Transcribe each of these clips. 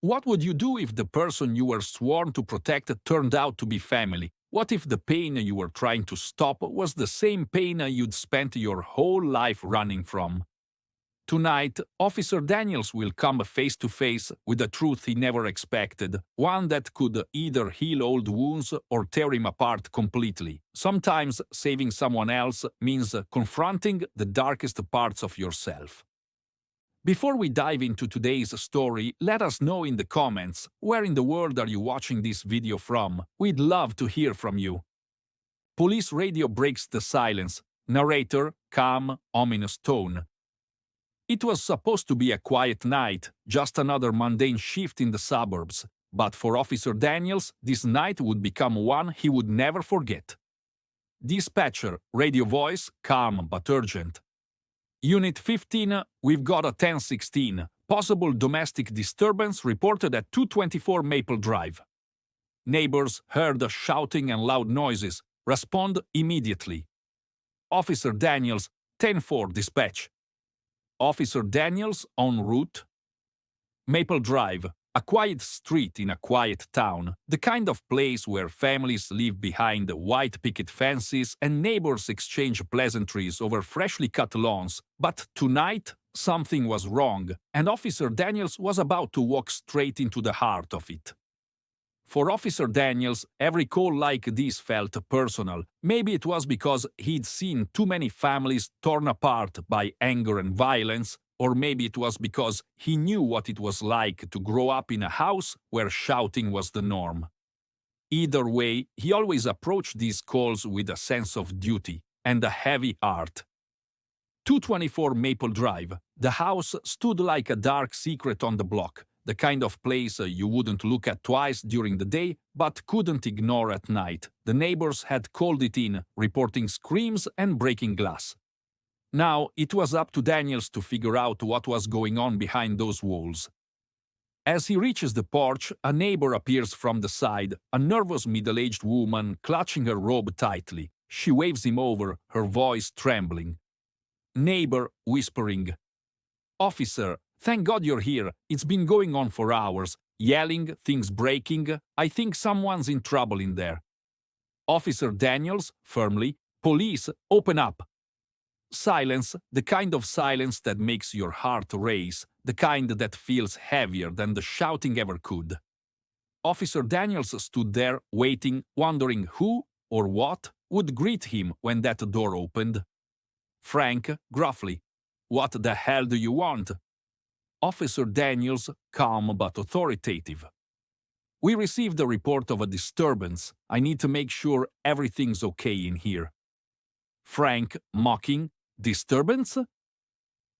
What would you do if the person you were sworn to protect turned out to be family? What if the pain you were trying to stop was the same pain you'd spent your whole life running from? Tonight, Officer Daniels will come face to face with a truth he never expected, one that could either heal old wounds or tear him apart completely. Sometimes saving someone else means confronting the darkest parts of yourself. Before we dive into today's story, let us know in the comments where in the world are you watching this video from. We'd love to hear from you. Police radio breaks the silence. Narrator, calm, ominous tone. It was supposed to be a quiet night, just another mundane shift in the suburbs. But for Officer Daniels, this night would become one he would never forget. Dispatcher, radio voice, calm but urgent. Unit 15, we've got a 1016. Possible domestic disturbance reported at 224 Maple Drive. Neighbors heard shouting and loud noises. Respond immediately. Officer Daniels, 10-4 dispatch. Officer Daniels en route. Maple Drive, a quiet street in a quiet town, the kind of place where families leave behind white picket fences and neighbors exchange pleasantries over freshly cut lawns. But tonight, something was wrong, and Officer Daniels was about to walk straight into the heart of it. For Officer Daniels, every call like this felt personal. Maybe it was because he'd seen too many families torn apart by anger and violence, or maybe it was because he knew what it was like to grow up in a house where shouting was the norm. Either way, he always approached these calls with a sense of duty and a heavy heart. 224 Maple Drive. The house stood like a dark secret on the block, the kind of place you wouldn't look at twice during the day but couldn't ignore at night. The neighbors had called it in, reporting screams and breaking glass. Now, it was up to Daniels to figure out what was going on behind those walls. As he reaches the porch, a neighbor appears from the side, a nervous middle-aged woman clutching her robe tightly. She waves him over, her voice trembling. Neighbor whispering, "Officer, thank God you're here. It's been going on for hours. Yelling, things breaking. I think someone's in trouble in there." Officer Daniels, firmly, "Police, open up." Silence, the kind of silence that makes your heart race, the kind that feels heavier than the shouting ever could. Officer Daniels stood there, waiting, wondering who or what would greet him when that door opened. Frank, gruffly, "What the hell do you want?" Officer Daniels, calm but authoritative. "We received a report of a disturbance. I need to make sure everything's okay in here." Frank, mocking, "Disturbance?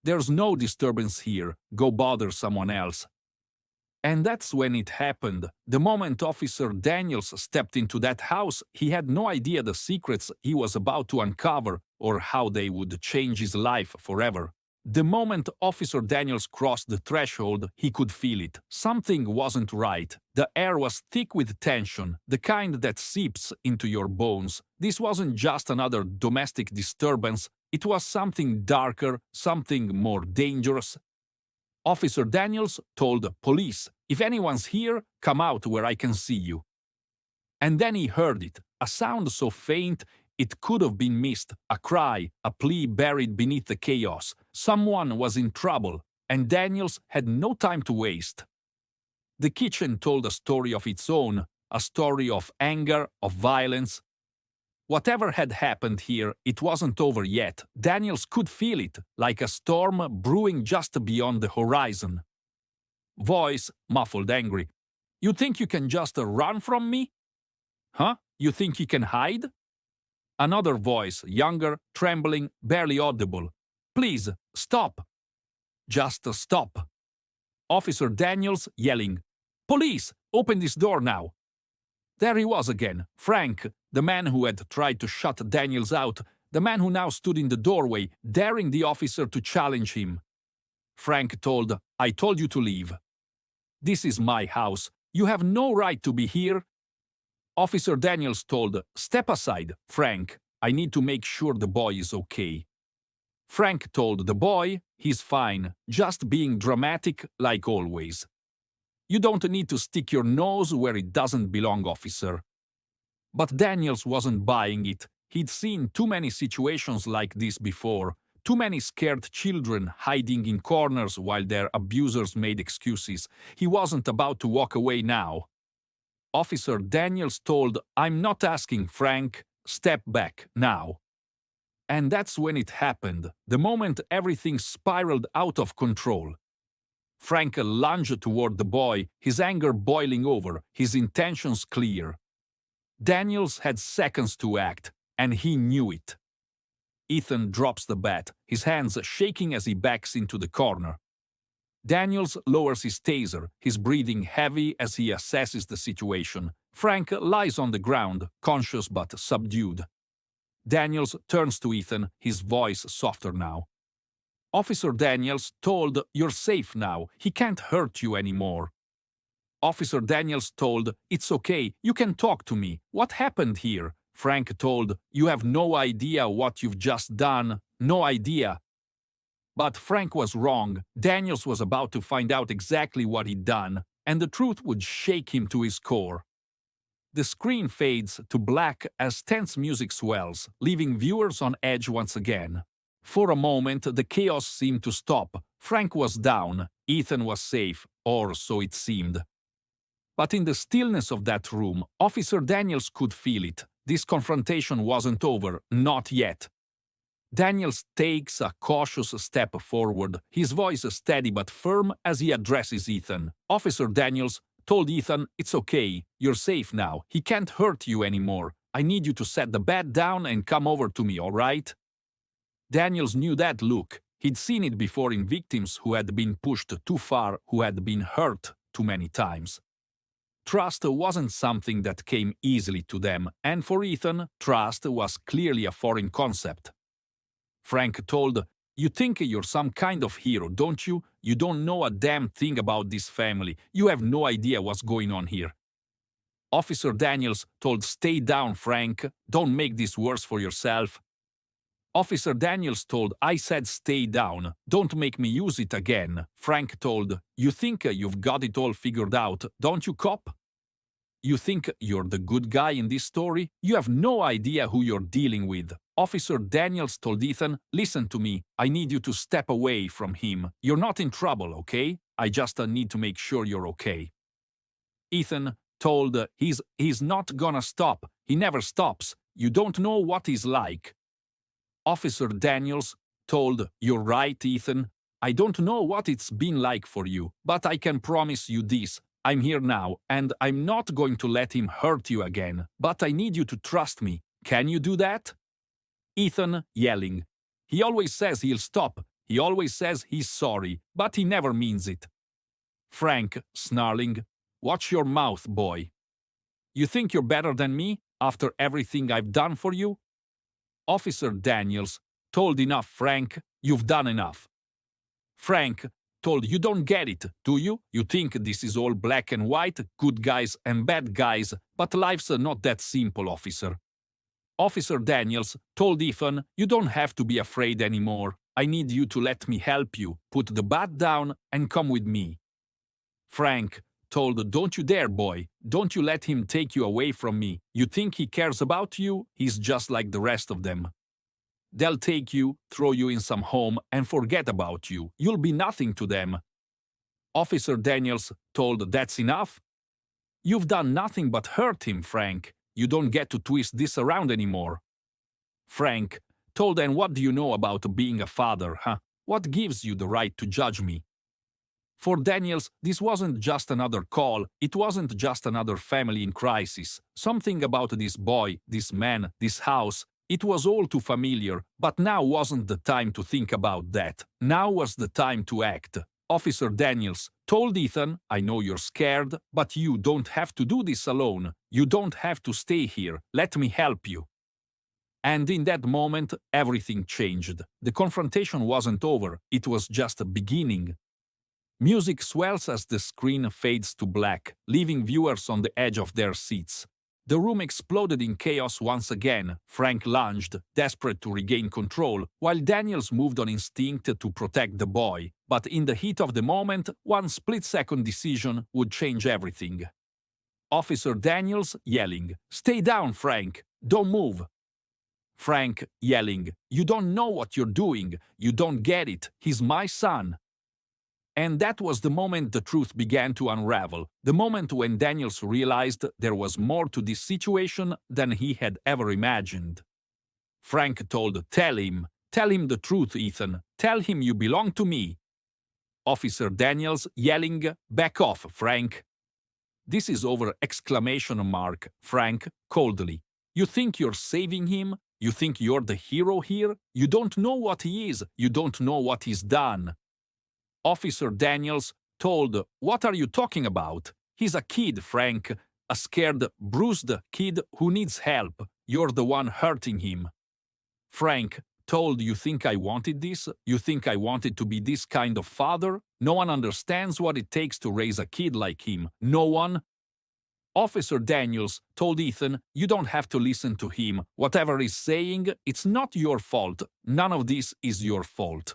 There's no disturbance here. Go bother someone else." And that's when it happened. The moment Officer Daniels stepped into that house, he had no idea the secrets he was about to uncover or how they would change his life forever. The moment Officer Daniels crossed the threshold, he could feel it. Something wasn't right. The air was thick with tension, the kind that seeps into your bones. This wasn't just another domestic disturbance, it was something darker, something more dangerous. Officer Daniels told police, "If anyone's here, come out where I can see you." And then he heard it, a sound so faint it could have been missed, a cry, a plea buried beneath the chaos. Someone was in trouble, and Daniels had no time to waste. The kitchen told a story of its own, a story of anger, of violence. Whatever had happened here, it wasn't over yet. Daniels could feel it, like a storm brewing just beyond the horizon. Voice, muffled, angry. "You think you can just run from me? Huh? You think you can hide?" Another voice, younger, trembling, barely audible. "Please, stop. Just stop." Officer Daniels yelling, "Police, open this door now." There he was again, Frank, the man who had tried to shut Daniels out, the man who now stood in the doorway, daring the officer to challenge him. Frank told, "I told you to leave. This is my house. You have no right to be here." Officer Daniels told, "Step aside, Frank. I need to make sure the boy is okay." Frank told the boy, "He's fine, just being dramatic like always." You don't need to stick your nose where it doesn't belong, officer. But Daniels wasn't buying it. He'd seen too many situations like this before. Too many scared children hiding in corners while their abusers made excuses. He wasn't about to walk away now. Officer Daniels told, "I'm not asking, Frank. Step back, now." And that's when it happened, the moment everything spiraled out of control. Frank lunged toward the boy, his anger boiling over, his intentions clear. Daniels had seconds to act, and he knew it. Ethan drops the bat, his hands shaking as he backs into the corner. Daniels lowers his taser, his breathing heavy as he assesses the situation. Frank lies on the ground, conscious but subdued. Daniels turns to Ethan, his voice softer now. "Officer Daniels told, you're safe now. He can't hurt you anymore." Officer Daniels told, "It's okay, you can talk to me. What happened here?" Frank told, "You have no idea what you've just done. No idea." But Frank was wrong. Daniels was about to find out exactly what he'd done, and the truth would shake him to his core. The screen fades to black as tense music swells, leaving viewers on edge once again. For a moment, the chaos seemed to stop. Frank was down. Ethan was safe, or so it seemed. But in the stillness of that room, Officer Daniels could feel it. This confrontation wasn't over, not yet. Daniels takes a cautious step forward, his voice steady but firm as he addresses Ethan. Officer Daniels told Ethan, "It's okay, you're safe now. He can't hurt you anymore. I need you to set the bat down and come over to me, all right?" Daniels knew that look. He'd seen it before in victims who had been pushed too far, who had been hurt too many times. Trust wasn't something that came easily to them, and for Ethan, trust was clearly a foreign concept. Frank told, "You think you're some kind of hero, don't you? You don't know a damn thing about this family. You have no idea what's going on here." Officer Daniels told, "Stay down, Frank. Don't make this worse for yourself." Officer Daniels told, "I said stay down. Don't make me use it again." Frank told, "You think you've got it all figured out, don't you, cop? You think you're the good guy in this story? You have no idea who you're dealing with." Officer Daniels told Ethan, "Listen to me. I need you to step away from him. You're not in trouble, okay? I just need to make sure you're okay." Ethan told, he's not gonna stop. He never stops. You don't know what he's like." Officer Daniels told, "You're right, Ethan. I don't know what it's been like for you, but I can promise you this. I'm here now, and I'm not going to let him hurt you again. But I need you to trust me. Can you do that?" Ethan yelling, "He always says he'll stop. He always says he's sorry, but he never means it." Frank snarling, "Watch your mouth, boy. You think you're better than me after everything I've done for you?" Officer Daniels told, "Enough, Frank. You've done enough." Frank told, "You don't get it, do you? You think this is all black and white, good guys and bad guys, but life's not that simple, officer." Officer Daniels told Ethan, "You don't have to be afraid anymore. I need you to let me help you. Put the bat down and come with me." Frank told, "Don't you dare, boy. Don't you let him take you away from me. You think he cares about you? He's just like the rest of them. They'll take you, throw you in some home, and forget about you. You'll be nothing to them." Officer Daniels told, "That's enough. You've done nothing but hurt him, Frank. You don't get to twist this around anymore." Frank told, "And what do you know about being a father, huh? What gives you the right to judge me?" For Daniels, this wasn't just another call, it wasn't just another family in crisis. Something about this boy, this man, this house, it was all too familiar, but now wasn't the time to think about that. Now was the time to act. Officer Daniels told Ethan, "I know you're scared, but you don't have to do this alone. You don't have to stay here. Let me help you." And in that moment, everything changed. The confrontation wasn't over, it was just beginning. Music swells as the screen fades to black, leaving viewers on the edge of their seats. The room exploded in chaos once again. Frank lunged, desperate to regain control, while Daniels moved on instinct to protect the boy. but in the heat of the moment, one split-second decision would change everything. Officer Daniels yelling, "Stay down, Frank! Don't move!" Frank yelling, "You don't know what you're doing! You don't get it! He's my son!" And that was the moment the truth began to unravel, the moment when Daniels realized there was more to this situation than he had ever imagined. Frank told, Tell him the truth, Ethan. Tell him you belong to me." Officer Daniels yelling, "Back off, Frank." "This is over!" Frank coldly. "You think you're saving him? You think you're the hero here? You don't know what he is. You don't know what he's done." Officer Daniels told, "What are you talking about? He's a kid, Frank. A scared, bruised kid who needs help. You're the one hurting him." Frank told, "You think I wanted this? You think I wanted to be this kind of father? No one understands what it takes to raise a kid like him. No one." Officer Daniels told Ethan, "You don't have to listen to him. Whatever he's saying, it's not your fault. None of this is your fault."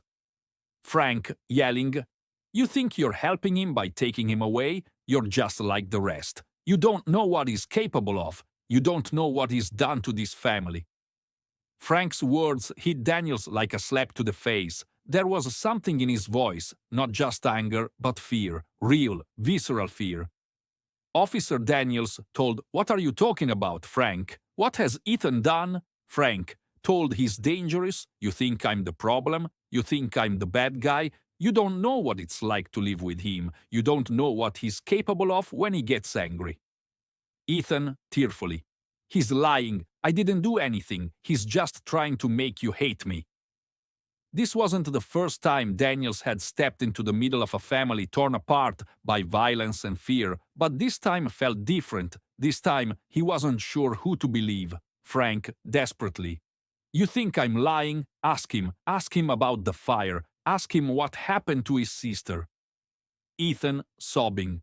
Frank yelling, "You think you're helping him by taking him away? You're just like the rest. You don't know what he's capable of. You don't know what he's done to this family." Frank's words hit Daniels like a slap to the face. There was something in his voice, not just anger, but fear, real, visceral fear. Officer Daniels told, "What are you talking about, Frank? What has Ethan done?" Frank told, "He's dangerous. You think I'm the problem? You think I'm the bad guy? You don't know what it's like to live with him. You don't know what he's capable of when he gets angry." Ethan, tearfully, "He's lying. I didn't do anything. He's just trying to make you hate me." This wasn't the first time Daniels had stepped into the middle of a family torn apart by violence and fear, but this time felt different. This time he wasn't sure who to believe. Frank, desperately, "You think I'm lying? Ask him. Ask him about the fire. Ask him what happened to his sister." Ethan, sobbing,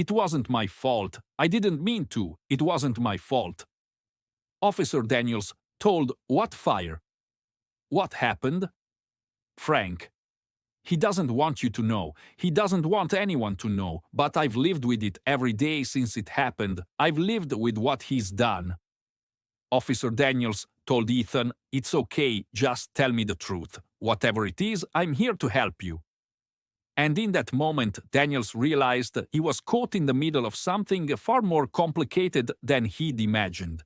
"It wasn't my fault. I didn't mean to. It wasn't my fault." Officer Daniels told, "What fire? What happened?" Frank, "He doesn't want you to know. He doesn't want anyone to know, but I've lived with it every day since it happened. I've lived with what he's done." Officer Daniels told Ethan, "It's okay, just tell me the truth. Whatever it is, I'm here to help you." And in that moment, Daniels realized he was caught in the middle of something far more complicated than he'd imagined.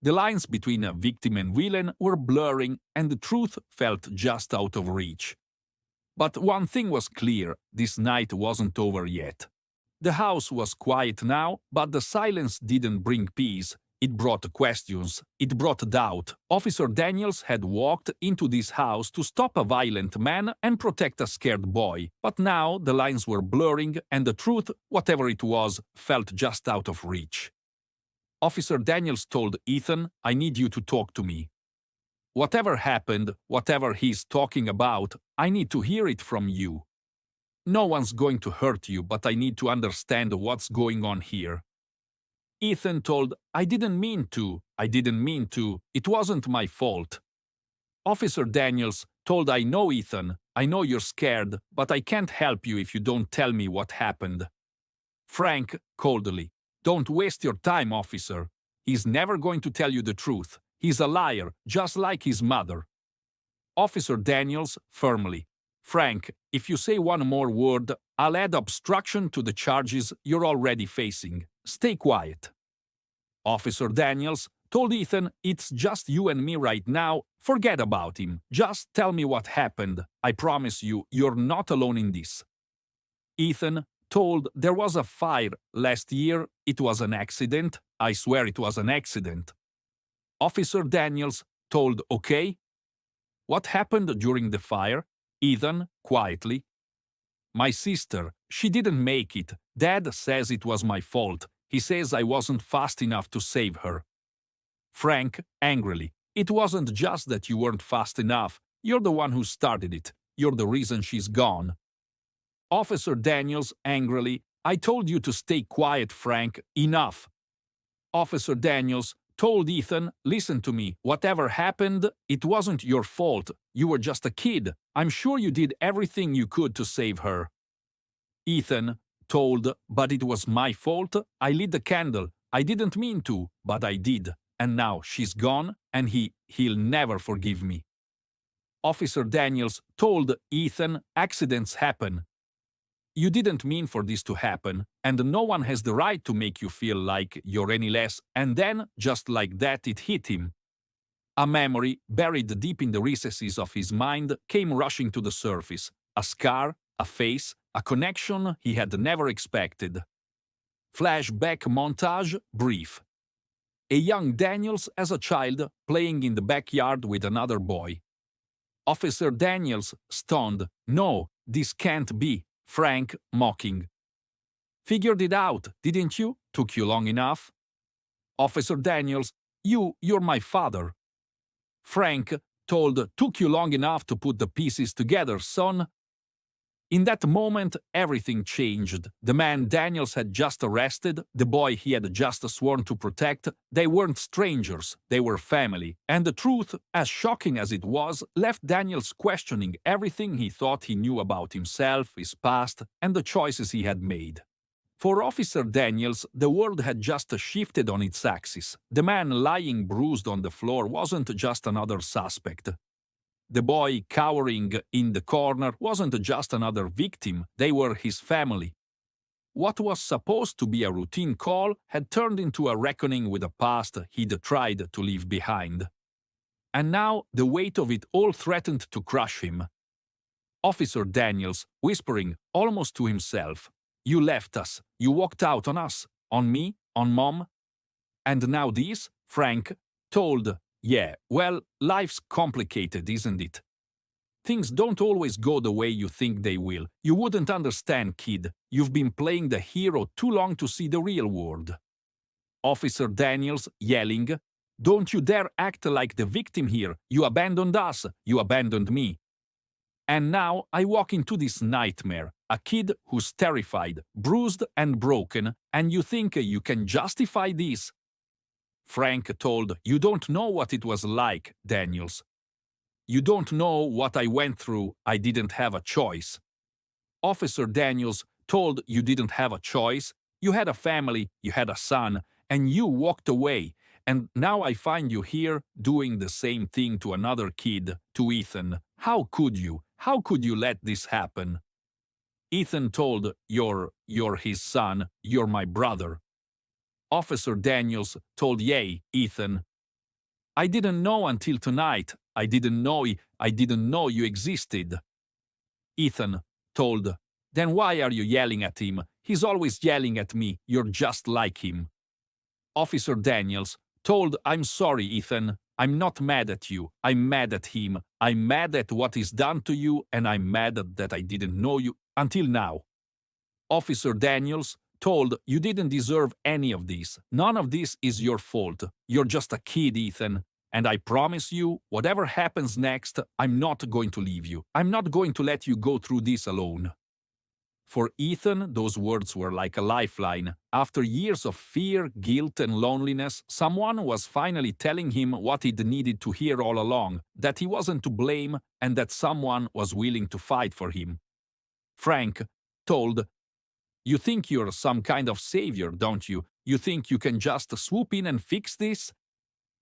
The lines between a victim and villain were blurring, and the truth felt just out of reach. But one thing was clear, this night wasn't over yet. The house was quiet now, but the silence didn't bring peace. It brought questions. It brought doubt. Officer Daniels had walked into this house to stop a violent man and protect a scared boy, but now the lines were blurring and the truth, whatever it was, felt just out of reach. Officer Daniels told Ethan, "I need you to talk to me. Whatever happened, whatever he's talking about, I need to hear it from you. No one's going to hurt you, but I need to understand what's going on here." Ethan told, I didn't mean to. It wasn't my fault." Officer Daniels told, "I know, Ethan. I know you're scared, but I can't help you if you don't tell me what happened." Frank, coldly, "Don't waste your time, officer. He's never going to tell you the truth. He's a liar, just like his mother." Officer Daniels, firmly, "Frank, if you say one more word, I'll add obstruction to the charges you're already facing. Stay quiet." Officer Daniels told Ethan, "It's just you and me right now. Forget about him. Just tell me what happened. I promise you, you're not alone in this." Ethan told, "There was a fire last year. It was an accident. I swear it was an accident." Officer Daniels told, "Okay." "What happened during the fire?" Ethan, quietly, "My sister, she didn't make it. Dad says it was my fault. He says I wasn't fast enough to save her." Frank, angrily, "It wasn't just that you weren't fast enough. You're the one who started it. You're the reason she's gone." Officer Daniels, angrily, "I told you to stay quiet, Frank. Enough." Officer Daniels told Ethan, "Listen to me. Whatever happened, it wasn't your fault. You were just a kid. I'm sure you did everything you could to save her." Ethan told, "But it was my fault. I lit the candle. I didn't mean to, but I did. And now she's gone, and he'll never forgive me." Officer Daniels told Ethan, "Accidents happen. You didn't mean for this to happen, and no one has the right to make you feel like you're any less." And then, just like that, it hit him. A memory, buried deep in the recesses of his mind, came rushing to the surface. A scar, a face, a connection he had never expected. Flashback montage, brief. A young Daniels as a child, playing in the backyard with another boy. Officer Daniels, stunned. "No, this can't be." Frank, mocking. "Figured it out, didn't you? Took you long enough." Officer Daniels, You're my father." Frank, told, "Took you long enough to put the pieces together, son." In that moment, everything changed. The man Daniels had just arrested, the boy he had just sworn to protect, they weren't strangers, they were family. And the truth, as shocking as it was, left Daniels questioning everything he thought he knew about himself, his past, and the choices he had made. For Officer Daniels, the world had just shifted on its axis. The man lying bruised on the floor wasn't just another suspect. The boy cowering in the corner wasn't just another victim, they were his family. What was supposed to be a routine call had turned into a reckoning with a past he'd tried to leave behind. And now the weight of it all threatened to crush him. Officer Daniels, whispering almost to himself, "You left us, you walked out on us, on me, on Mom. And now this?" Frank told, "Yeah, well, life's complicated, isn't it? Things don't always go the way you think they will. You wouldn't understand, kid. You've been playing the hero too long to see the real world." Officer Daniels, yelling, "Don't you dare act like the victim here. You abandoned us. You abandoned me. And now I walk into this nightmare, a kid who's terrified, bruised and broken, and you think you can justify this?" Frank told, "You don't know what it was like, Daniels. You don't know what I went through. I didn't have a choice." Officer Daniels told, "You didn't have a choice. You had a family, you had a son, and you walked away. And now I find you here doing the same thing to another kid, to Ethan. How could you? How could you let this happen?" Ethan told, You're his son. You're my brother." Officer Daniels told, "Yay, Ethan. I didn't know until tonight. I didn't know you existed." Ethan told, "Then why are you yelling at him? He's always yelling at me. You're just like him." Officer Daniels told, "I'm sorry, Ethan. I'm not mad at you. I'm mad at him. I'm mad at what he's done to you, and I'm mad that I didn't know you until now." Officer Daniels told, "You didn't deserve any of this. None of this is your fault. You're just a kid, Ethan. And I promise you, whatever happens next, I'm not going to leave you. I'm not going to let you go through this alone." For Ethan, those words were like a lifeline. After years of fear, guilt, and loneliness, someone was finally telling him what he'd needed to hear all along, that he wasn't to blame and that someone was willing to fight for him. Frank told, "You think you're some kind of savior, don't you? You think you can just swoop in and fix this?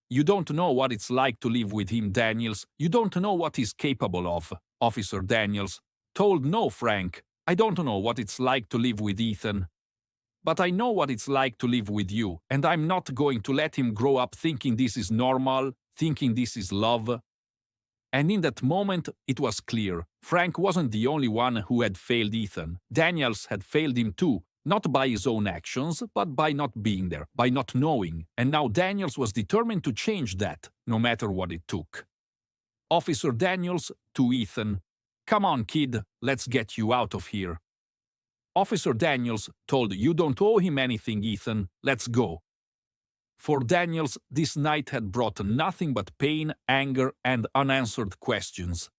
You don't know what it's like to live with him, Daniels. You don't know what he's capable of." Officer Daniels told, "No, Frank. I don't know what it's like to live with Ethan. But I know what it's like to live with you, and I'm not going to let him grow up thinking this is normal, thinking this is love." And in that moment, it was clear. Frank wasn't the only one who had failed Ethan. Daniels had failed him too, not by his own actions, but by not being there, by not knowing. And now Daniels was determined to change that, no matter what it took. Officer Daniels to Ethan, "Come on, kid, let's get you out of here." Officer Daniels told, "You don't owe him anything, Ethan. Let's go." For Daniels, this night had brought nothing but pain, anger, and unanswered questions.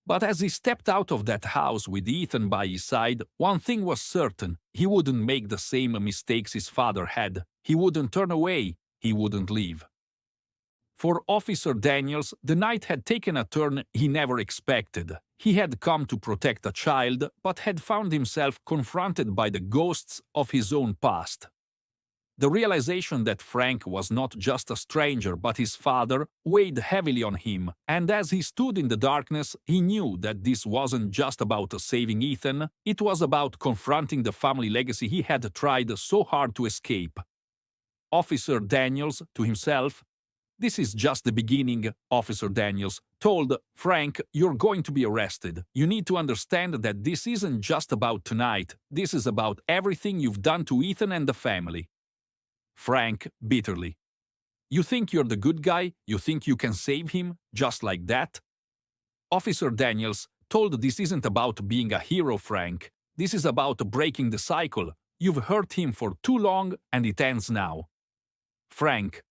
But as he stepped out of that house with Ethan by his side, one thing was certain. He wouldn't make the same mistakes his father had. He wouldn't turn away. he wouldn't leave. For Officer Daniels, the night had taken a turn he never expected. He had come to protect a child, but had found himself confronted by the ghosts of his own past. The realization that Frank was not just a stranger but his father weighed heavily on him, and as he stood in the darkness, he knew that this wasn't just about saving Ethan, it was about confronting the family legacy he had tried so hard to escape. Officer Daniels, to himself, "This is just the beginning," Officer Daniels told Frank. "You're going to be arrested. You need to understand that this isn't just about tonight. This is about everything you've done to Ethan and the family." Frank, bitterly, "You think you're the good guy? You think you can save him? Just like that?" Officer Daniels told, "This isn't about being a hero, Frank. This is about breaking the cycle. You've hurt him for too long and it ends now." Frank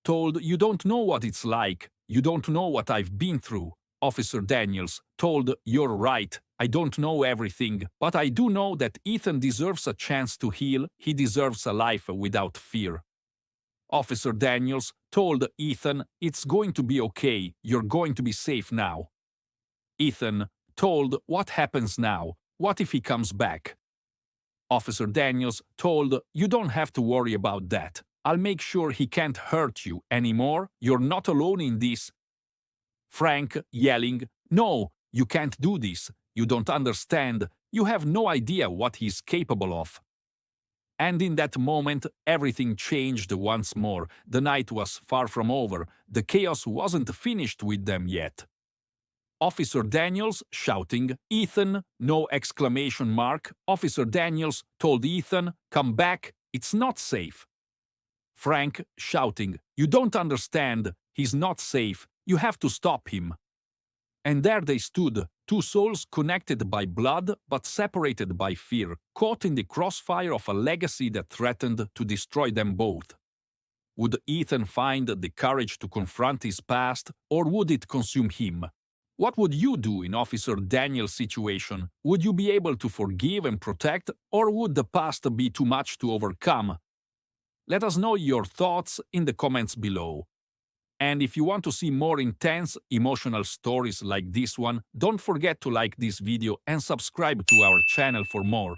told, "You don't know what it's like. You don't know what I've been through." Officer Daniels told, "You're right. I don't know everything, but I do know that Ethan deserves a chance to heal. He deserves a life without fear." Officer Daniels told Ethan, "It's going to be okay. You're going to be safe now." Ethan told, "What happens now? What if he comes back?" Officer Daniels told, "You don't have to worry about that. I'll make sure he can't hurt you anymore. You're not alone in this." Frank yelling, "No, you can't do this. You don't understand. You have no idea what he's capable of." And in that moment, everything changed once more. The night was far from over. The chaos wasn't finished with them yet. Officer Daniels shouting, "Ethan!" No exclamation mark. Officer Daniels told Ethan, "Come back. It's not safe." Frank shouting, "You don't understand. He's not safe. You have to stop him." And there they stood, two souls connected by blood but separated by fear, caught in the crossfire of a legacy that threatened to destroy them both. Would Ethan find the courage to confront his past, or would it consume him? What would you do in Officer Daniel's situation? Would you be able to forgive and protect, or would the past be too much to overcome? Let us know your thoughts in the comments below. And if you want to see more intense, emotional stories like this one, don't forget to like this video and subscribe to our channel for more.